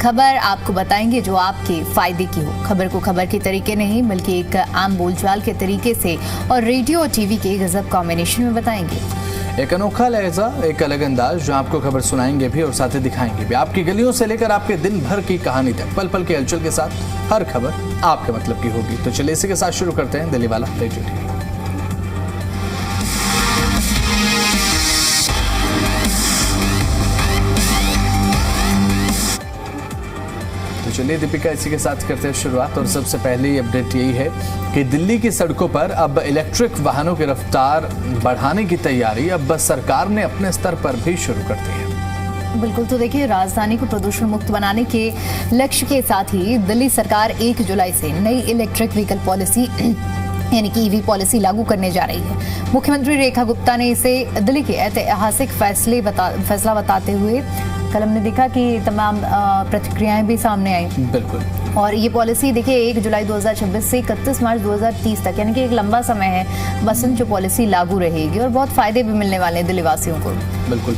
खबर आपको बताएंगे जो आपके फायदे की हो। खबर को खबर के तरीके नहीं बल्कि एक आम बोलचाल के तरीके से और रेडियो और टीवी के गजब कॉम्बिनेशन में बताएंगे। एक अनोखा लहजा, एक अलग अंदाज जो आपको खबर सुनाएंगे भी और साथ ही दिखाएंगे भी। आपकी गलियों से लेकर आपके दिन भर की कहानी तक पल पल के हलचल के साथ हर खबर आपके मतलब की होगी। तो चलिए इसी के साथ शुरू करते हैं दिल्ली वाला रेडियो टीवी। तो चलिए दीपिका, इसी के साथ करते हैं शुरुआत। और सबसे पहले अपडेट यही है कि दिल्ली की सड़कों पर अब इलेक्ट्रिक वाहनों की रफ्तार बढ़ाने की तैयारी अब सरकार ने अपने स्तर पर भी शुरू कर दी है। बिल्कुल, तो देखिए, राजधानी को प्रदूषण मुक्त बनाने के लक्ष्य के साथ ही दिल्ली सरकार 1 जुलाई से नई इलेक्ट्रिक व्हीकल पॉलिसी यानी कि ईवी पॉलिसी लागू करने जा रही है। मुख्यमंत्री रेखा गुप्ता ने इसे दिल्ली के ऐतिहासिक फैसला बताते हुए कल हमने देखा कि तमाम प्रतिक्रियाएं भी सामने आई। बिल्कुल। और ये पॉलिसी देखिए 1 जुलाई 2026 से 31 मार्च 2030 तक यानी कि एक लंबा समय है बसंत जो पॉलिसी लागू रहेगी और बहुत फायदे भी मिलने वाले हैं दिल्ली वासियों को। बिल्कुल।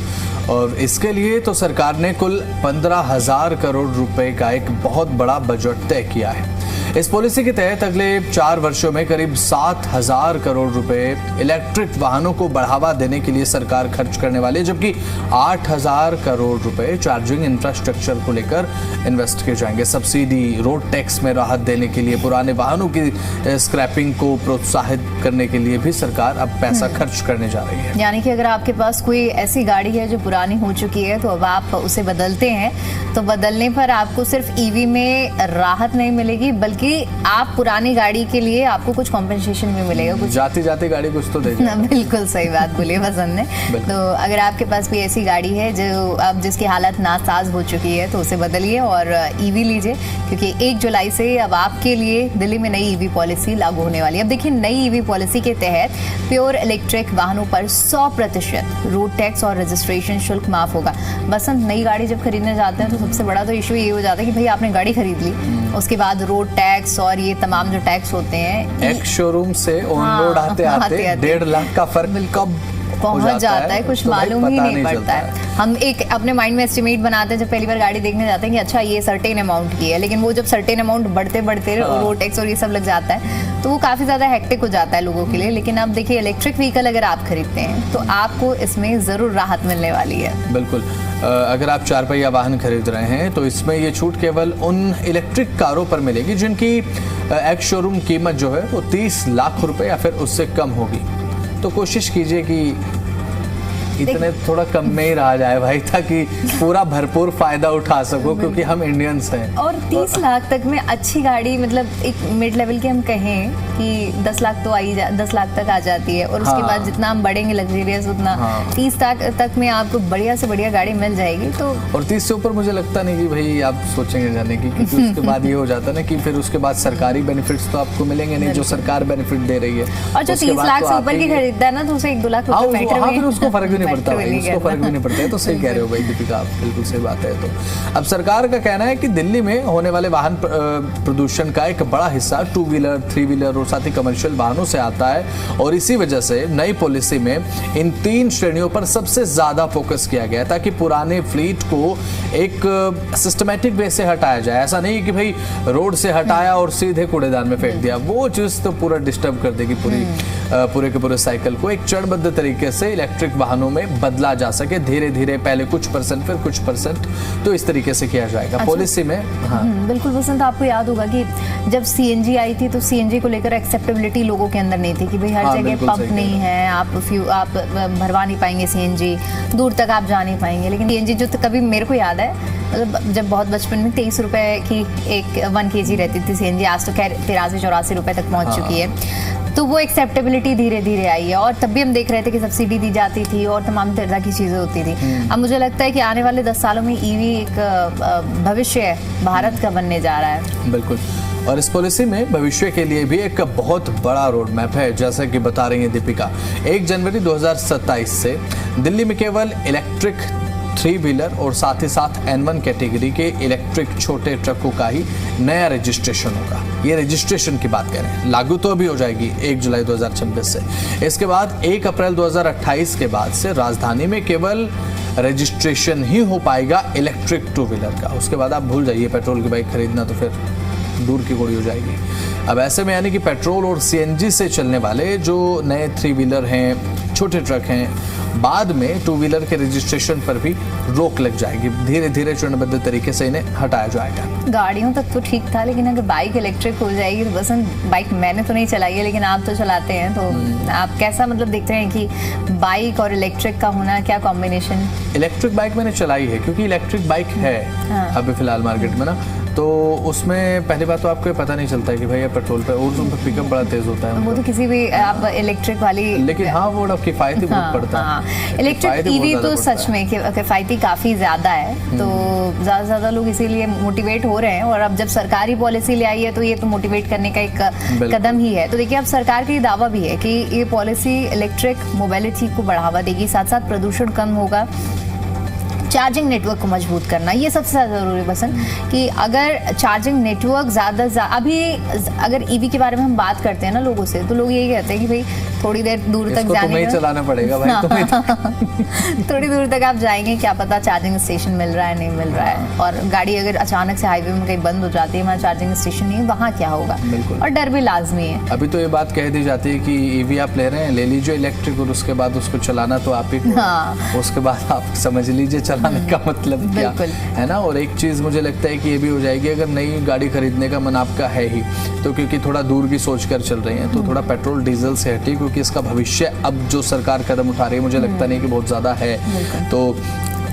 और इसके लिए तो सरकार ने कुल 15,000 करोड़ रुपए का एक बहुत बड़ा बजट तय किया है। इस पॉलिसी के तहत अगले 4 वर्षों में करीब 7,000 करोड़ रुपए इलेक्ट्रिक वाहनों को बढ़ावा देने के लिए सरकार खर्च करने वाली है, जबकि 8,000 करोड़ रुपए चार्जिंग इंफ्रास्ट्रक्चर को लेकर इन्वेस्ट किए जाएंगे। सब्सिडी, रोड टैक्स में राहत देने के लिए, पुराने वाहनों की स्क्रैपिंग को प्रोत्साहित करने के लिए भी सरकार अब पैसा खर्च करने जा रही है। यानी कि अगर आपके पास कोई ऐसी गाड़ी है जो पुरानी हो चुकी है तो अब आप उसे बदलते हैं तो बदलने पर आपको सिर्फ ईवी में राहत नहीं मिलेगी बल्कि आप पुरानी गाड़ी के लिए आपको कुछ कॉम्पेंसेशन भी मिलेगा। कुछ जाती जाती गाड़ी कुछ तो देगा। बिल्कुल सही बात बोली बसंत ने। तो अगर आपके पास भी ऐसी गाड़ी है जो अब जिसकी हालत नासाज हो चुकी है तो उसे बदलिए और ईवी लीजिए, क्योंकि 1 जुलाई से अब आपके लिए दिल्ली में नई ईवी पॉलिसी लागू होने वाली है। अब देखिए, नई ईवी पॉलिसी के तहत प्योर इलेक्ट्रिक वाहनों पर 100% रोड टैक्स और रजिस्ट्रेशन शुल्क माफ होगा। बसंत, नई गाड़ी जब खरीदने जाते हैं तो सबसे बड़ा तो इशू ये हो जाता है कि भाई आपने गाड़ी खरीद ली, उसके बाद रोड टैक्स और ये तमाम जो टैक्स होते हैं एक शोरूम से ऑन रोड आते 1.5 लाख का फर्क कब पहुंच जाता है कुछ मालूम ही नहीं पड़ता है। हम एक अपने माइंड में एस्टिमेट बनाते हैं जब पहली बार गाड़ी देखने जाते हैं कि अच्छा ये सर्टेन अमाउंट की है, लेकिन वो जब सर्टेन अमाउंट बढ़ते बढ़ते रोड टैक्स और ये सब लग जाता है तो वो काफी ज्यादा हेक्टिक हो जाता है लोगों के लिए। लेकिन अब देखिए, इलेक्ट्रिक व्हीकल अगर आप खरीदते हैं तो आपको इसमें जरूर राहत मिलने वाली है। बिल्कुल। अगर आप 4 पहिया वाहन खरीद रहे हैं तो इसमें ये छूट केवल उन इलेक्ट्रिक कारों पर मिलेगी जिनकी एक्स शोरूम कीमत जो है वो 30 लाख रुपए या फिर उससे कम होगी। तो कोशिश कीजिए कि इतने थोड़ा कम में ही रहा जाए भाई, ताकि पूरा भरपूर फायदा उठा सको, क्योंकि हम इंडियंस हैं। और 30 लाख तक में अच्छी गाड़ी, मतलब एक मिड लेवल की हम कहें कि 10 लाख तो 10 लाख तक आ जाती है और उसके बाद जितना हम बढ़ेंगे लग्जरियस उतना 30 लाख तक में आपको बढ़िया से बढ़िया गाड़ी मिल जाएगी। तो और 30 से ऊपर मुझे लगता नहीं कि भाई आप सोचेंगे जाने की, क्योंकि उसके बाद ये हो जाता है ना कि फिर उसके बाद सरकारी बेनिफिट्स तो आपको मिलेंगे नहीं जो सरकार बेनिफिट दे रही है। और जो 30 लाख से ऊपर की खरीदता है ना तो उसे 1-2 लाख उसको फर्क भी नहीं पड़ता भाई, उसको फर्क भी नहीं पड़ता है। तो सही कह रहे हो भाई दीपिका, आप बिल्कुल सही बात है। तो अब सरकार का कहना है कि दिल्ली में होने वाले वाहन प्रदूषण का एक बड़ा हिस्सा 2 व्हीलर, 3 व्हीलर और साथ ही कमर्शियल वाहनों से आता है और इसी वजह से नई पॉलिसी में इन 3 श्रेणियों पर सबसे ज्यादा फोकस किया गया है ताकि पुराने फ्लीट को एक सिस्टमैटिक वे से हटाया जाए। ऐसा नहीं कि भाई रोड से हटाया और सीधे कूड़ेदान में फेंक दिया, वो चीज तो पूरा डिस्टर्ब कर देगी पूरे के पूरे साइकिल को। एक चरणबद्ध तरीके से इलेक्ट्रिक वाहनों में बदला जा सके, धीरे धीरे पहले कुछ परसेंट फिर कुछ परसेंट, तो इस तरीके से किया जाएगा। अच्छा। पॉलिसी में बिल्कुल बसंत, आपको याद होगा कि जब सीएनजी आई थी तो सीएनजी को लेकर एक्सेप्टेबिलिटी लोगों के अंदर नहीं थी कि भाई हर जगह पंप नहीं है, आप भरवा नहीं पाएंगे सीएनजी, दूर तक आप जा नहीं पाएंगे। लेकिन सीएनजी जो कभी मेरे को याद है मतलब जब बहुत बचपन में 23 रुपए की एक 1 kg रहती थी सीएनजी, आज तो खैर 83-84 रुपए तक पहुंच चुकी है। तो वो एक्सेप्टेबिलिटी धीरे धीरे आई है और तब भी हम देख रहे थे कि सब्सिडी दी जाती थी और तमाम तरह की चीजें होती थी। अब मुझे लगता है कि आने वाले 10 सालों में ईवी एक भविष्य भारत का बनने जा रहा है। बिल्कुल। और इस पॉलिसी में भविष्य के लिए भी एक बहुत बड़ा रोड मैप है, जैसा कि बता रही है दीपिका। 1 जनवरी 2027 से दिल्ली में केवल इलेक्ट्रिक 3 व्हीलर और साथ ही साथ N1 कैटेगरी के इलेक्ट्रिक छोटे ट्रकों का ही नया रजिस्ट्रेशन होगा। ये रजिस्ट्रेशन की बात कर रहे हैं, लागू तो अभी हो जाएगी 1 जुलाई 2026 से। इसके बाद 1 अप्रैल 2028 के बाद से राजधानी में केवल रजिस्ट्रेशन ही हो पाएगा इलेक्ट्रिक 2 व्हीलर का। उसके बाद आप भूल जाइए पेट्रोल की बाइक खरीदना, तो फिर दूर की गोली हो जाएगी। अब ऐसे में यानी कि पेट्रोल और CNG से चलने वाले जो नए 3 व्हीलर हैं, छोटे ट्रक हैं, बाद में 2 व्हीलर के रजिस्ट्रेशन पर भी रोक लग जाएगी। धीरे धीरे चरणबद्ध तरीके से इन्हें हटाया जाएगा। गाड़ियों तक तो ठीक था, लेकिन अगर बाइक इलेक्ट्रिक हो जाएगी तो बस बाइक मैंने तो नहीं चलाई है, लेकिन आप तो चलाते हैं, तो आप कैसा मतलब देखते हैं कि बाइक और इलेक्ट्रिक का होना, क्या कॉम्बिनेशन? इलेक्ट्रिक बाइक मैंने चलाई है, क्योंकि इलेक्ट्रिक बाइक है अभी फिलहाल मार्केट में ना, तो उसमें पहली बात तो आपको ये पता नहीं चलता है कि भाई ये पेट्रोल पे, और उसमें पिकअप बड़ा तेज होता है। वो तो किसी भी आप इलेक्ट्रिक वाली, लेकिन हाँ वो किफायती बहुत पड़ता है। इलेक्ट्रिक ईवी तो सच में किफायती काफी ज्यादा है, तो ज्यादा से ज्यादा लोग इसीलिए मोटिवेट हो रहे हैं। और अब जब सरकारी पॉलिसी ले आई है तो ये तो मोटिवेट करने का एक कदम ही है। तो देखिए अब सरकार का ये दावा भी है कि ये पॉलिसी इलेक्ट्रिक मोबिलिटी को बढ़ावा देगी, साथ साथ प्रदूषण कम होगा, चार्जिंग नेटवर्क को मजबूत करना, ये सबसे ज़्यादा ज़रूरी है बसंत, कि अगर चार्जिंग नेटवर्क ज़्यादा अभी अगर ईवी के बारे में हम बात करते हैं ना लोगों से, तो लोग यही कहते हैं कि भाई थोड़ी देर दूर तक जाने तुम्हें चलाना पड़ेगा भाई, तुम्हें थोड़ी दूर तक आप जाएंगे, क्या पता चार्जिंग स्टेशन मिल रहा है नहीं मिल रहा है, और गाड़ी अगर अचानक से हाईवे में कहीं बंद हो जाती है, वहाँ चार्जिंग स्टेशन नहीं है, वहाँ क्या होगा? और डर भी लाजमी है। अभी तो ये बात कह दी जाती है कि ईवी आप ले रहे हैं, ले लीजिए इलेक्ट्रिक, और उसके बाद उसको चलाना तो आप ही को, उसके बाद आप समझ लीजिए चलाने का मतलब क्या है ना। और एक चीज मुझे लगता है कि ये भी हो जाएगी, अगर नई गाड़ी खरीदने का मन आपका है ही, तो क्योंकि थोड़ा दूर की सोच कर चल रही हैं, तो थोड़ा पेट्रोल डीजल से हटिए, क्योंकि इसका भविष्य अब जो सरकार कदम उठा रही है मुझे लगता नहीं कि बहुत ज्यादा है, तो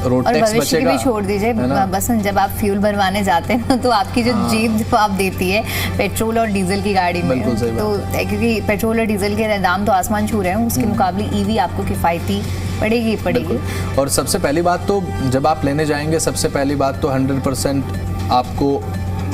रोड टैक्स बचेगा। भी छोड़ दीजिए बसंत, जब आप फ्यूल भरवाने जाते हैं तो आपकी जो जेब जवाब देती है पेट्रोल और डीजल की गाड़ी में, तो क्योंकि पेट्रोल और डीजल के दाम तो आसमान छू रहे हैं, उसके मुकाबले ईवी आपको किफायती पड़ेगी। और सबसे पहली बात तो जब आप लेने जाएंगे, सबसे पहली बात तो 100% आपको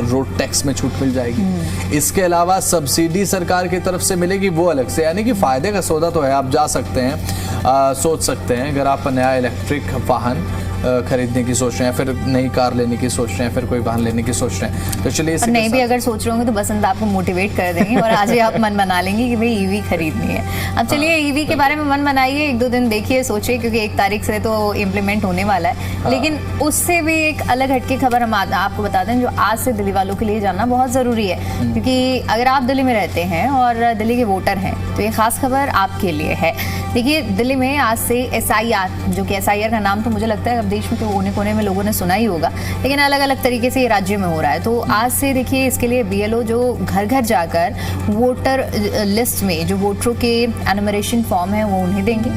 रोड टैक्स में छूट मिल जाएगी। इसके अलावा सब्सिडी सरकार की तरफ से मिलेगी, वो अलग से, यानी कि फायदे का सौदा तो है। आप जा सकते हैं, सोच सकते हैं, अगर आप नया इलेक्ट्रिक वाहन खरीदने की सोच रहे हैं, फिर नई कार लेने की सोच रहे हैं, फिर कोई वाहन लेने की सोच रहे हैं, तो चलिए नहीं भी अगर सोच रहे होंगे तो बसंत आपको मोटिवेट कर देंगे और आज ही आप मन बना लेंगे कि भाई ईवी खरीदनी है। अब चलिए ईवी के बारे में मन बनाइए, 1-2 दिन देखिए, सोचिए, क्योंकि 1 तारीख से तो इम्प्लीमेंट होने वाला है। लेकिन उससे भी एक अलग हटके खबर हम आपको बता दें, जो आज से दिल्ली वालों के लिए जानना बहुत जरूरी है, क्योंकि अगर आप दिल्ली में रहते हैं और दिल्ली के वोटर हैं तो ये खास खबर आपके लिए है। देखिए दिल्ली में आज से SIR, जो कि SIR का नाम तो मुझे लगता है अब देश में तो कोने कोने में लोगों ने सुना ही होगा, लेकिन अलग अलग तरीके से ये राज्य में हो रहा है। तो आज से देखिए इसके लिए BLO जो घर घर जाकर वोटर लिस्ट में जो वोटरों के एनुमरेशन फॉर्म है वो उन्हें देंगे,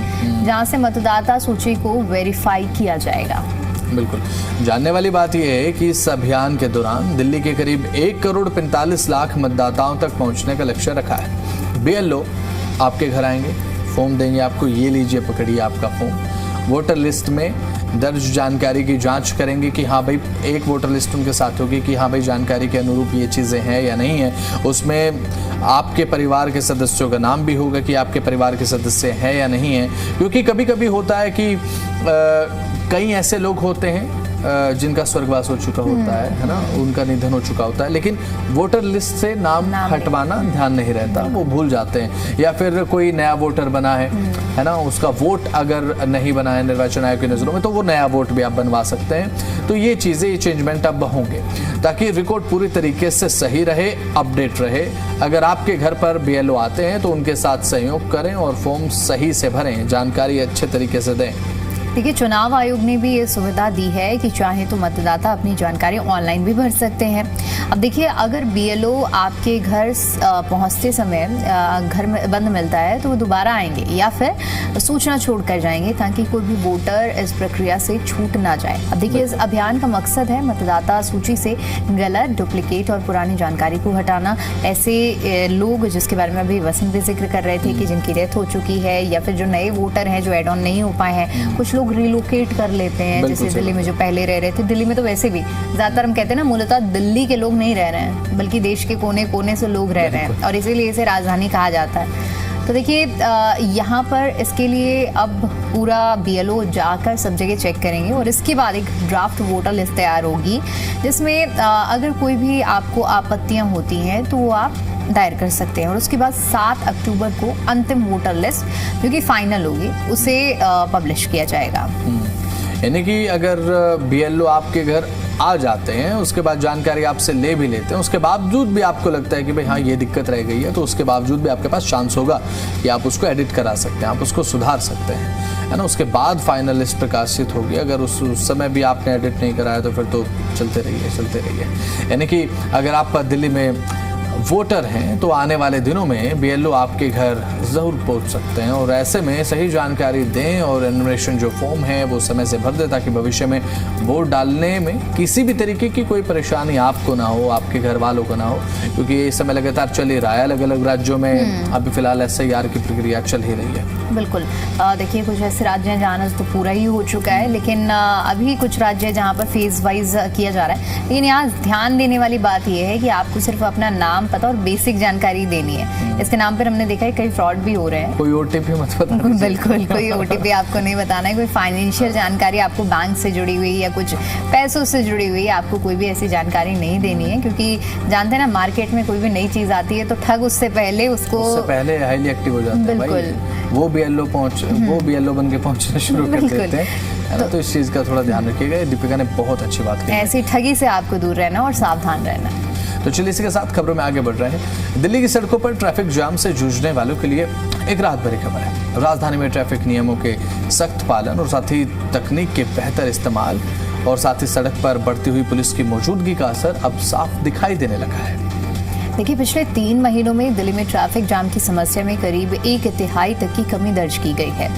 जहां से मतदाता सूची को वेरीफाई किया जाएगा। बिल्कुल, जानने वाली बात यह है कि इस अभियान के दौरान दिल्ली के करीब 1,45,00,000 मतदाताओं तक पहुंचने का लक्ष्य रखा है। BLO आपके घर आएंगे, फॉर्म देंगे आपको, ये लीजिए पकड़िए आपका फॉर्म। वोटर लिस्ट में दर्ज जानकारी की जांच करेंगे कि हाँ भाई, एक वोटर लिस्ट उनके साथ होगी कि हाँ भाई जानकारी के अनुरूप ये चीज़ें हैं या नहीं है। उसमें आपके परिवार के सदस्यों का नाम भी होगा कि आपके परिवार के सदस्य हैं या नहीं है, क्योंकि कभी कभी होता है कि कई ऐसे लोग होते हैं जिनका स्वर्गवास हो चुका होता है ना, उनका निधन हो चुका होता है, लेकिन वोटर लिस्ट से नाम हटवाना ध्यान नहीं रहता, वो भूल जाते हैं, या फिर कोई नया वोटर बना है ना, उसका वोट अगर नहीं बना है निर्वाचन आयोग की नज़रों में, तो वो नया वोट भी आप बनवा सकते हैं। तो ये चीज़ें, ये चेंजमेंट अब होंगे ताकि रिकॉर्ड पूरी तरीके से सही रहे, अपडेट रहे। अगर आपके घर पर BLO आते हैं तो उनके साथ सहयोग करें और फॉर्म सही से भरें, जानकारी अच्छे तरीके से दें। देखिए चुनाव आयोग ने भी ये सुविधा दी है कि चाहे तो मतदाता अपनी जानकारी ऑनलाइन भी भर सकते हैं। अब देखिए अगर BLO आपके घर पहुंचते समय घर में बंद मिलता है तो वो दोबारा आएंगे या फिर सूचना छोड़ कर जाएंगे, ताकि कोई भी वोटर इस प्रक्रिया से छूट ना जाए। अब देखिए इस अभियान का मकसद है मतदाता सूची से गलत, डुप्लीकेट और पुरानी जानकारी को हटाना। ऐसे लोग जिसके बारे में अभी वसंत भी जिक्र कर रहे थे कि जिनकी डेथ हो चुकी है, या फिर जो नए वोटर हैं जो एड ऑन नहीं हो पाए हैं, कुछ लोग रिलोकेट कर लेते हैं, जैसे दिल्ली में जो पहले रह रहे थे। दिल्ली में तो वैसे भी ज्यादातर हम कहते हैं ना, मूलतः दिल्ली के लोग नहीं रह रहे हैं, बल्कि देश के कोने कोने से लोग रह रहे हैं, और इसीलिए इसे राजधानी कहा जाता है। तो देखिए यहाँ पर इसके लिए अब पूरा BLO जाकर सब जगह चेक करेंगे और इसके बाद एक ड्राफ्ट वोटर लिस्ट तैयार होगी, जिसमें अगर कोई भी आपको आपत्तियां होती हैं तो वो आप दायर कर सकते हैं और उसके बाद 7 अक्टूबर को अंतिम वोटर लिस्ट जो कि फाइनल होगी उसे पब्लिश किया जाएगा। यानी कि अगर BLO आपके घर आ जाते हैं, उसके बाद जानकारी आपसे ले भी लेते हैं, उसके बावजूद भी आपको लगता है कि भाई हाँ ये दिक्कत रह गई है, तो उसके बावजूद भी आपके पास चांस होगा कि आप उसको एडिट करा सकते हैं, आप उसको सुधार सकते हैं, है ना। उसके बाद फाइनल लिस्ट प्रकाशित होगी। अगर उस समय भी आपने एडिट नहीं कराया तो फिर तो चलते रहिए। यानी कि अगर आप दिल्ली में वोटर हैं तो आने वाले दिनों में BLO आपके घर ज़रूर पहुंच सकते हैं और ऐसे में सही जानकारी दें और एनुमरेशन जो फॉर्म है वो समय से भर दें ताकि भविष्य में वोट डालने में किसी भी तरीके की कोई परेशानी आपको ना हो, आपके घर वालों को ना हो, क्योंकि ये समय लगातार चल ही रहा है। अलग अलग राज्यों में अभी फिलहाल SIR की प्रक्रिया चल ही रही है। बिल्कुल, देखिए कुछ ऐसे राज्य हैं जहाँ तो पूरा ही हो चुका है, लेकिन अभी कुछ राज्य है जहाँ पर फेज वाइज किया जा रहा है। लेकिन यहाँ ध्यान देने वाली बात यह है कि आपको सिर्फ अपना नाम पता और बेसिक जानकारी देनी है। इसके नाम पर हमने देखा है कई फ्रॉड भी हो रहे हैं। कोई OTP मत बताना। बिल्कुल, कोई OTP आपको नहीं बताना है। कोई फाइनेंशियल जानकारी आपको बैंक से जुड़ी हुई या कुछ पैसों से जुड़ी हुई आपको कोई भी ऐसी जानकारी नहीं देनी है, क्योंकि जानते हैं ना मार्केट में कोई भी नई चीज आती है तो ठग उससे पहले हाईली एक्टिव हो जाता है। बिल्कुल, वो BLO बन के पहुंचना शुरू कर देते हैं, है ना। तो इस चीज का थोड़ा ध्यान रखिएगा। दीपिका ने बहुत अच्छी बात की। ऐसी ठगी से आपको दूर रहना और सावधान रहना। तो चलिए इसी के साथ खबरों में आगे बढ़ रहे हैं। दिल्ली की सड़कों पर ट्रैफिक जाम से जूझने वालों के लिए एक राहत भरी खबर है। राजधानी में ट्रैफिक नियमों के सख्त पालन और साथ ही तकनीक के बेहतर इस्तेमाल और साथ ही सड़क पर बढ़ती हुई पुलिस की मौजूदगी का असर अब साफ दिखाई देने लगा है। देखिए पिछले 3 महीनों में दिल्ली में ट्रैफिक जाम की समस्या में करीब 1/3 तक की कमी दर्ज की गई है।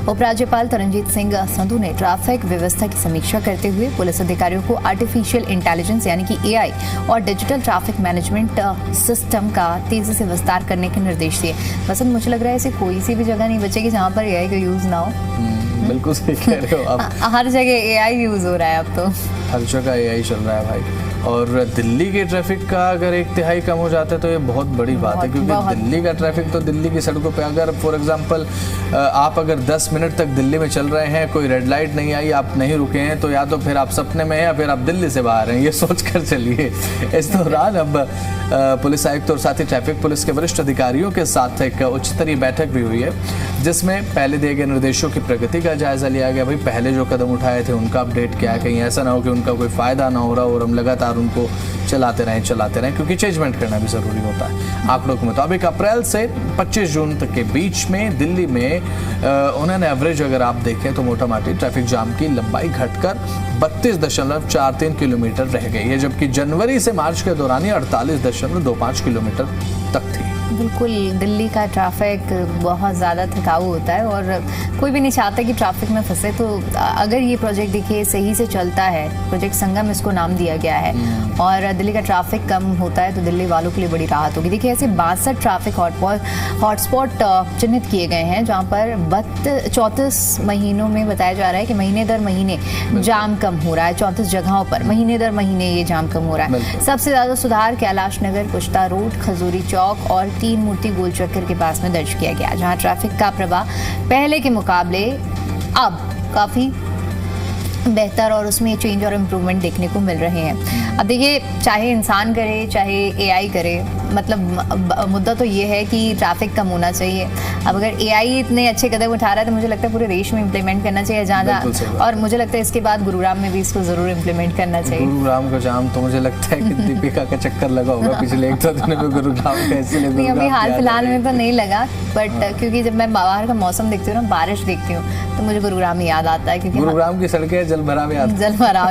उपराज्यपाल तरनजीत सिंह संधू ने ट्रैफिक व्यवस्था की समीक्षा करते हुए पुलिस अधिकारियों को आर्टिफिशियल इंटेलिजेंस यानी कि AI और डिजिटल ट्रैफिक मैनेजमेंट सिस्टम का तेजी से विस्तार करने के निर्देश दिए। वसंत, मुझे लग रहा है ऐसी कोई सी भी जगह नहीं बचेगी जहाँ पर AI का यूज ना हो। बिल्कुल सही कह रहे हो आप। हर जगह AI यूज हो रहा है अब तो। हर जगह AI चल रहा है भाई। और दिल्ली के ट्रैफिक का अगर 1/3 कम हो जाता है तो ये बहुत बड़ी बात है, क्योंकि दिल्ली का ट्रैफिक तो दिल्ली की सड़कों पे अगर फॉर एग्जांपल आप अगर 10 मिनट तक दिल्ली में चल रहे हैं, कोई रेड लाइट नहीं आई, आप नहीं रुके हैं, तो या तो फिर आप सपने में हैं या फिर आप दिल्ली से बाहर हैं, ये सोच कर चलिए। इस दौरान अब पुलिस आयुक्त और साथ ही ट्रैफिक पुलिस के वरिष्ठ अधिकारियों के साथ एक उच्च स्तरीय बैठक भी हुई है, जिसमें पहले दिए गए निर्देशों की प्रगति का जायजा लिया गया। भाई पहले जो कदम उठाए थे उनका अपडेट क्या है, कहीं ऐसा ना हो कि उनका कोई फायदा ना हो रहा और हम लगातार उनको चलाते रहें, क्योंकि चेंजमेंट करना भी जरूरी होता है। आंकड़ों के मुताबिक अप्रैल से 25 जून तक के बीच में दिल्ली में उन्होंने एवरेज अगर आप देखें तो मोटा माटी ट्रैफिक जाम की लंबाई घटकर 32.43 किलोमीटर रह गई है, जबकि जनवरी से मार्च के दौरान 48.25 किलोमीटर तक थी। बिल्कुल, दिल्ली का ट्रैफिक बहुत ज़्यादा थकाऊ होता है और कोई भी नहीं चाहता कि ट्रैफिक में फंसे। तो अगर ये प्रोजेक्ट देखिए सही से चलता है, प्रोजेक्ट संगम इसको नाम दिया गया है, और दिल्ली का ट्रैफिक कम होता है तो दिल्ली वालों के लिए बड़ी राहत होगी। देखिए ऐसे 62 ट्रैफिक हॉटस्पॉट चिन्हित किए गए हैं जहाँ पर 34 महीनों में बताया जा रहा है कि महीने दर महीने जाम कम हो रहा है। 34 जगहों पर महीने दर महीने ये जाम कम हो रहा है। सबसे ज़्यादा सुधार कैलाश नगर, कुश्ता रोड, खजूरी चौक और 3 मूर्ति गोल चक्कर के पास में दर्ज किया गया, जहां ट्रैफिक का प्रवाह पहले के मुकाबले अब काफी बेहतर और उसमें चेंज और इम्प्रूवमेंट देखने को मिल रहे हैं। अब देखिए चाहे इंसान करे चाहे AI करे, मतलब मुद्दा तो ये है कि ट्रैफिक कम होना चाहिए। अब अगर AI इतने अच्छे कदम उठा रहा है तो मुझे लगता है पूरे देश में इम्प्लीमेंट करना चाहिए जहाँ, और मुझे लगता है इसके बाद गुरुग्राम में भी इसको जरूर इम्प्लीमेंट करना चाहिए। गुरुग्राम का जाम तो मुझे लगता है कि दीपिका का चक्कर लगा होगा पिछले 1-2 दिन में गुरुग्राम का, इसलिए नहीं अभी हाल फिलहाल में तो नहीं लगा, बट क्योंकि जब मैं बाहर का मौसम देखती हूँ ना, बारिश देखती हूँ, तो मुझे गुरुग्राम ही याद आता है, क्योंकि गुरुग्राम की सड़कें जल भराव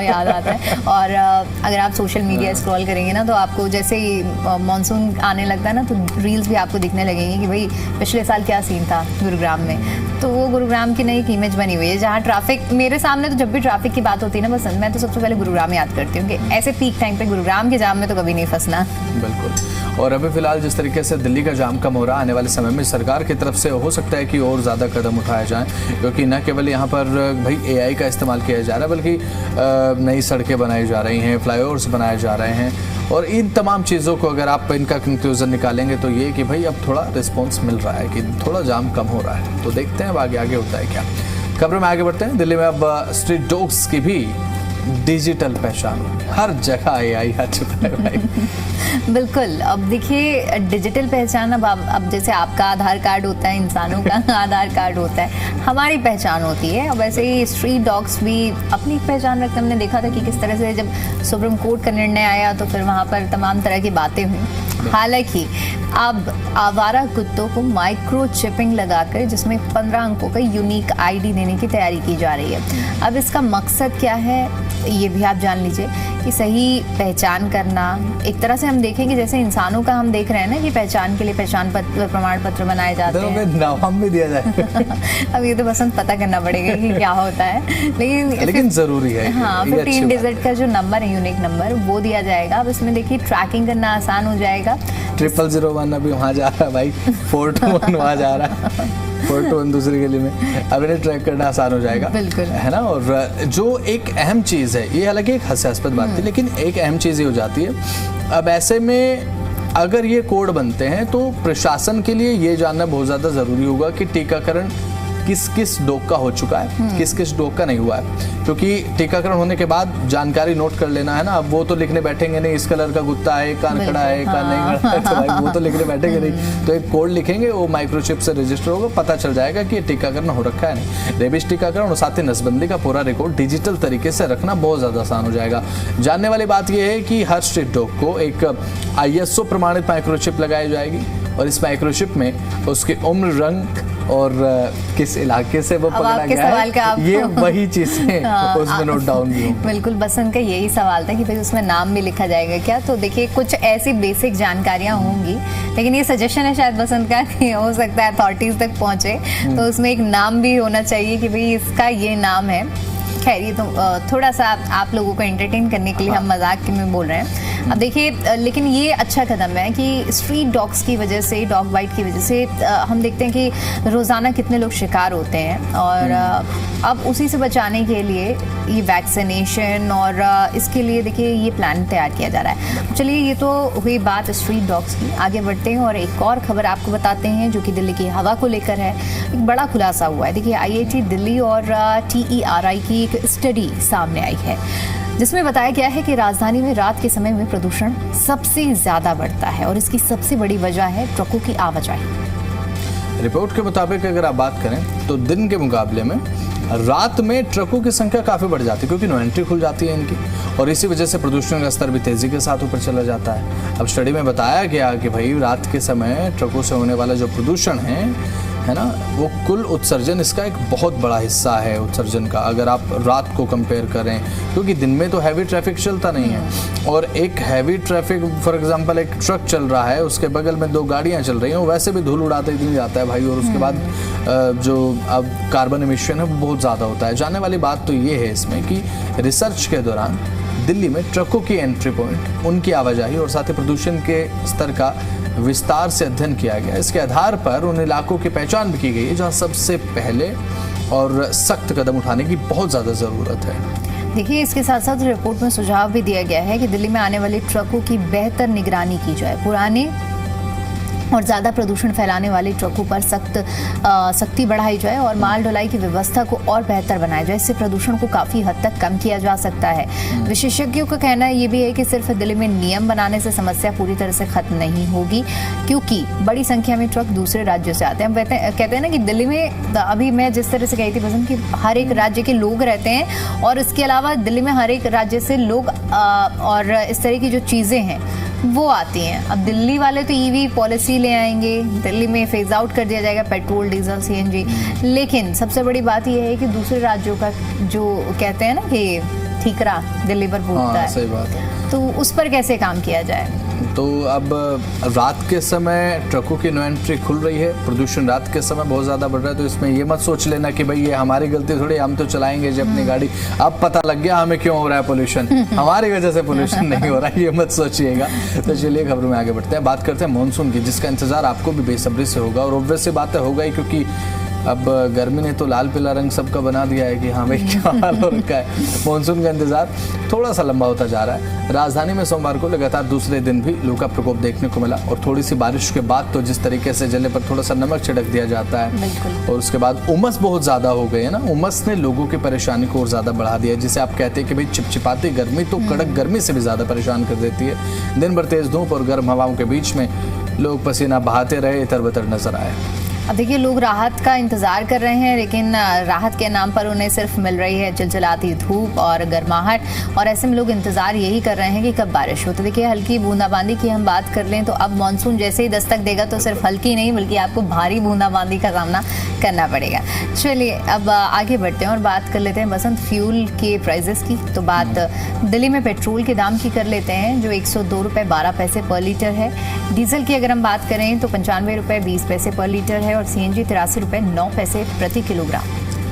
याद आता है। और अगर आप सोशल मीडिया स्क्रॉल करेंगे ना तो आपको जैसे ही मानसून आने लगता है ना तो रील्स भी आपको दिखने लगेंगे कि भाई पिछले साल क्या सीन था गुरुग्राम में। तो वो गुरुग्राम की नई एक इमेज बनी हुई है, जहाँ ट्रैफिक, मेरे सामने तो जब भी ट्रैफिक की बात होती है ना बसंत, मैं तो सबसे पहले गुरुग्राम याद करती हूँ कि ऐसे पीक टाइम पे गुरुग्राम के जाम में तो कभी नहीं फंसना। बिल्कुल। और अभी फिलहाल जिस तरीके से दिल्ली का जाम कम हो रहा है, आने वाले समय में सरकार की तरफ से हो सकता है कि और ज़्यादा कदम उठाए जाएं, क्योंकि न केवल यहाँ पर भाई AI का इस्तेमाल किया जा रहा है, बल्कि नई सड़कें बनाई जा रही हैं, फ्लाईओवर्स बनाए जा रहे हैं, और इन तमाम चीज़ों को अगर आप इनका कंक्लूजन निकालेंगे तो ये कि भाई अब थोड़ा रिस्पॉन्स मिल रहा है, कि थोड़ा जाम कम हो रहा है। तो देखते हैं अब आगे आगे होता है क्या। खबरों में आगे बढ़ते हैं। दिल्ली में अब स्ट्रीट डॉग्स की भी डिजिटल पहचान, हर जगह AI आ चुका है भाई। बिल्कुल। अब देखिए डिजिटल पहचान, अब जैसे आपका आधार कार्ड होता है, इंसानों का आधार कार्ड होता है, हमारी पहचान होती है। अब वैसे ही स्ट्रीट डॉग्स भी अपनी पहचान रखते हैं। हमने देखा था कि किस तरह से जब सुप्रीम कोर्ट का निर्णय आया तो फिर वहाँ पर तमाम तरह की बातें हुई। हालांकि अब आवारा कुत्तों को माइक्रो चिपिंग लगाकर, जिसमें 15 अंकों का यूनिक ID देने की तैयारी की जा रही है। अब इसका मकसद क्या है ये भी आप जान लीजिए, कि सही पहचान करना। एक तरह से हम देखें कि जैसे इंसानों का हम देख रहे हैं ना कि पहचान के लिए पहचान पत्र, प्रमाण पत्र बनाए जाते हैं, नाम भी दिया जाए। अब ये तो बसंत पता करना पड़ेगा कि क्या होता है, लेकिन जरूरी है। हाँ, 15 डिजिट का जो नंबर है, यूनिक नंबर, वो दिया जाएगा। अब इसमें देखिए ट्रैकिंग करना आसान हो जाएगा। 0001 अभी वहाँ जा रहा है भाई, 421 वहाँ जा रहा है, 421 दूसरी गली में। अब इन्हें ट्रैक करना आसान हो जाएगा, बिल्कुल, है ना। और जो एक अहम चीज़ है, ये हालांकि एक हास्यास्पद बात थी, लेकिन एक अहम चीज़ ये हो जाती है, अब ऐसे में अगर ये कोड बनते हैं तो प्रशासन के लिए ये जानना बहुत ज़्यादा ज़रूरी होगा कि टीकाकरण किस किस डॉग का हो चुका है, किस किस डॉग का नहीं हुआ है। क्योंकि टीकाकरण होने के बाद जानकारी नोट कर लेना है ना। अब वो तो लिखने बैठेंगे नहीं इस कलर का कुत्ता है, कान खड़ा है, कान नहीं खड़ा है, तो भाई वो तो लिखने बैठेंगे नहीं। तो एक कोड लिखेंगे, वो माइक्रोचिप से रजिस्टर होगा, पता चल जाएगा कि ये टीकाकरण हो रखा है नहीं। रेबीज टीकाकरण और साथ ही नसबंदी का पूरा रिकॉर्ड डिजिटल तरीके से रखना बहुत ज़्यादा आसान हो जाएगा। जानने वाली बात यह है कि हर स्ट्रीट डॉग को एक ISO प्रमाणित माइक्रोचिप लगाई जाएगी, और इस माइक्रोचिप में उसकी उम्र, रंग और किस इलाके से वो पकड़ा गया है, ये वही चीजें उसमें नोट डाउन भी होंगी। बिल्कुल, बसंत का यही सवाल था कि भाई उसमें नाम भी लिखा जाएगा क्या। तो देखिए कुछ ऐसी बेसिक जानकारियां होंगी, लेकिन ये सजेशन है शायद बसंत का कि हो सकता है अथॉरिटीज तक पहुंचे तो उसमें एक नाम भी होना चाहिए कि भाई इसका ये नाम है। खैर ये तो थोड़ा सा आप लोगों को एंटरटेन करने के लिए हम मजाक में बोल रहे हैं। अब देखिए, लेकिन ये अच्छा कदम है कि स्ट्रीट डॉग्स की वजह से, डॉग बाइट की वजह से हम देखते हैं कि रोज़ाना कितने लोग शिकार होते हैं, और अब उसी से बचाने के लिए ये वैक्सीनेशन और इसके लिए देखिए ये प्लान तैयार किया जा रहा है। चलिए, ये तो हुई बात स्ट्रीट डॉग्स की। आगे बढ़ते हैं और एक और खबर आपको बताते हैं जो कि दिल्ली की हवा को लेकर है। एक बड़ा खुलासा हुआ है। देखिए IIT दिल्ली और TERI की एक स्टडी सामने आई है, जिसमें बताया गया है कि राजधानी में रात के समय में प्रदूषण सबसे ज्यादा बढ़ता है, और इसकी सबसे बड़ी वजह है ट्रकों की आवाजाही। रिपोर्ट के मुताबिक अगर आप बात करें तो दिन के मुकाबले में रात में ट्रकों की संख्या काफ़ी बढ़ जाती है, क्योंकि नो एंट्री खुल जाती है इनकी, और इसी वजह से प्रदूषण का स्तर भी तेज़ी के साथ ऊपर चला जाता है। अब स्टडी में बताया गया कि भाई रात के समय ट्रकों से होने वाला जो प्रदूषण है ना, वो कुल उत्सर्जन, इसका एक बहुत बड़ा हिस्सा है उत्सर्जन का, अगर आप रात को कंपेयर करें, क्योंकि दिन में तो हैवी ट्रैफिक चलता नहीं है। और एक हैवी ट्रैफिक, फॉर एग्जांपल एक ट्रक चल रहा है, उसके बगल में 2 गाड़ियां चल रही हैं, वैसे भी धूल उड़ाते इतनी जाता है भाई, और उसके बाद जो अब कार्बन एमिशन है वो बहुत ज़्यादा होता है। जानने वाली बात तो ये है इसमें कि रिसर्च के दौरान दिल्ली में ट्रकों की एंट्री पॉइंट, उनकी आवाजाही और साथ ही प्रदूषण के स्तर का विस्तार से अध्ययन किया गया। इसके आधार पर उन इलाकों की पहचान भी की गई है जहां सबसे पहले और सख्त कदम उठाने की बहुत ज़्यादा ज़रूरत है। देखिए, इसके साथ साथ रिपोर्ट में सुझाव भी दिया गया है कि दिल्ली में आने वाले ट्रकों की बेहतर निगरानी की जाए, पुराने और ज़्यादा प्रदूषण फैलाने वाले ट्रकों पर सख्ती बढ़ाई जाए, और माल ढुलाई की व्यवस्था को और बेहतर बनाया जाए। इससे प्रदूषण को काफ़ी हद तक कम किया जा सकता है। विशेषज्ञों का कहना ये भी है कि सिर्फ दिल्ली में नियम बनाने से समस्या पूरी तरह से खत्म नहीं होगी, क्योंकि बड़ी संख्या में ट्रक दूसरे राज्यों से आते हैं। हम कहते हैं ना कि दिल्ली में, अभी मैं जिस तरह से कही थी पसंद, कि हर एक राज्य के लोग रहते हैं, और इसके अलावा दिल्ली में हर एक राज्य से लोग और इस तरह की जो चीज़ें हैं वो आती हैं। अब दिल्ली वाले तो EV पॉलिसी ले आएंगे, दिल्ली में फेज आउट कर दिया जाएगा पेट्रोल, डीजल, CNG, लेकिन सबसे बड़ी बात यह है कि दूसरे राज्यों का जो कहते हैं ना कि ठीकरा दिल्ली पर फूटता हाँ, है, सही बात है। तो उस पर कैसे काम किया जाए? तो अब रात के समय ट्रकों की नो एंट्री खुल रही है, प्रदूषण रात के समय बहुत ज़्यादा बढ़ रहा है, तो इसमें ये मत सोच लेना कि भाई ये हमारी गलती थोड़ी, हम तो चलाएंगे जब अपनी गाड़ी, अब पता लग गया हमें क्यों हो रहा है पोल्यूशन, हमारी वजह से पोल्यूशन नहीं हो रहा है, ये मत सोचिएगा। तो चलिए खबरों में आगे बढ़ते हैं, बात करते हैं मानसून की, जिसका इंतजार आपको भी बेसब्री से होगा, और ऑब्वियस सी बात होगा ही, क्योंकि अब गर्मी ने तो लाल पीला रंग सबका बना दिया है कि हाँ भाई क्या हाल हो रखा है। मानसून का इंतजार थोड़ा सा लंबा होता जा रहा है। राजधानी में सोमवार को लगातार दूसरे दिन भी लू का प्रकोप देखने को मिला, और थोड़ी सी बारिश के बाद तो जिस तरीके से जले पर थोड़ा सा नमक छिड़क दिया जाता है, और उसके बाद उमस बहुत ज़्यादा हो गई है ना, उमस ने लोगों की परेशानी को और ज़्यादा बढ़ा दिया, जिसे आप कहते हैं कि भाई चिपचिपाती गर्मी तो कड़क गर्मी से भी ज़्यादा परेशान कर देती है। दिन भर तेज़ धूप और गर्म हवाओं के बीच में लोग पसीना बहाते रहे, इतर बतर नजर आए। अब देखिए, लोग राहत का इंतजार कर रहे हैं, लेकिन राहत के नाम पर उन्हें सिर्फ मिल रही है चिलचिलाती धूप और गर्माहट, और ऐसे में लोग इंतजार यही कर रहे हैं कि कब बारिश हो। तो देखिए, हल्की बूंदाबांदी की हम बात कर लें तो अब मानसून जैसे ही दस्तक देगा तो सिर्फ हल्की नहीं बल्कि आपको भारी बूंदाबांदी का सामना करना पड़ेगा। चलिए अब आगे बढ़ते हैं और बात कर लेते हैं बसंत फ्यूल के प्राइजेस की। तो बात दिल्ली में पेट्रोल के दाम की कर लेते हैं, जो 102 रुपये 12 पैसे पर लीटर है। डीजल की अगर हम बात करें तो 95 रुपये 20 पैसे पर लीटर है, और सीएनजी 83 रुपये 9 पैसे प्रति किलोग्राम।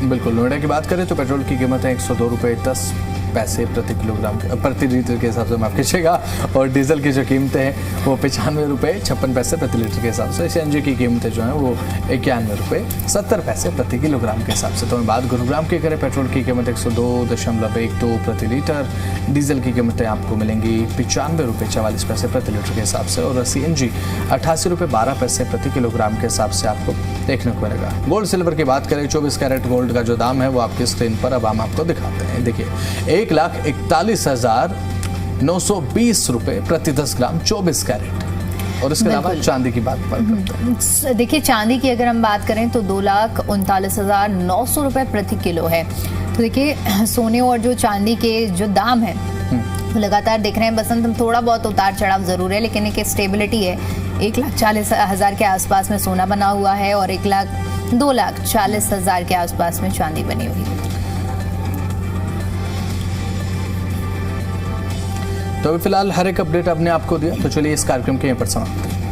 बिल्कुल, नोएडा की बात करें तो पेट्रोल की कीमत है 102 रुपये 10 पैसे प्रति किलोग्राम, प्रति लीटर के हिसाब से माफ कीजिएगा, और डीजल की जो कीमतें हैं वो 95 रुपये 56 पैसे प्रति लीटर के हिसाब से। सीएनजी की कीमतें जो हैं वो 91 रुपये 70 पैसे प्रति किलोग्राम के हिसाब से। तो बात गुरुग्राम की करें, पेट्रोल की कीमत 102.12 प्रति लीटर, डीजल की कीमतें आपको मिलेंगी 95 रुपये 44 पैसे प्रति लीटर के हिसाब से, और सीएनजी 88 रुपये 12 पैसे प्रति किलोग्राम के हिसाब से आपको देखने को मिलेगा। गोल्ड सिल्वर की बात करें, 24 कैरेट गोल्ड का जो दाम है वो आपकी स्क्रीन पर अब हम आपको दिखाते हैं। देखिए, 1,41,920 रुपये प्रति 10 ग्राम 24 कैरेट। और इसके अलावा चांदी की बात करते हैं। देखिए, चांदी की अगर हम बात करें तो 2,39,900 रुपये प्रति किलो है। तो देखिए, सोने और जो चांदी के जो दाम है तो लगातार देख रहे हैं बसंत, हम थोड़ा बहुत उतार चढ़ाव जरूर है, लेकिन एक स्टेबिलिटी है। 1,40,000 के आसपास में सोना बना हुआ है, और 2,40,000 के आसपास में चांदी बनी हुई है। तो अभी फिलहाल हर एक अपडेट आपने आपको दिया, तो चलिए इस कार्यक्रम के यहाँ पर समाप्त।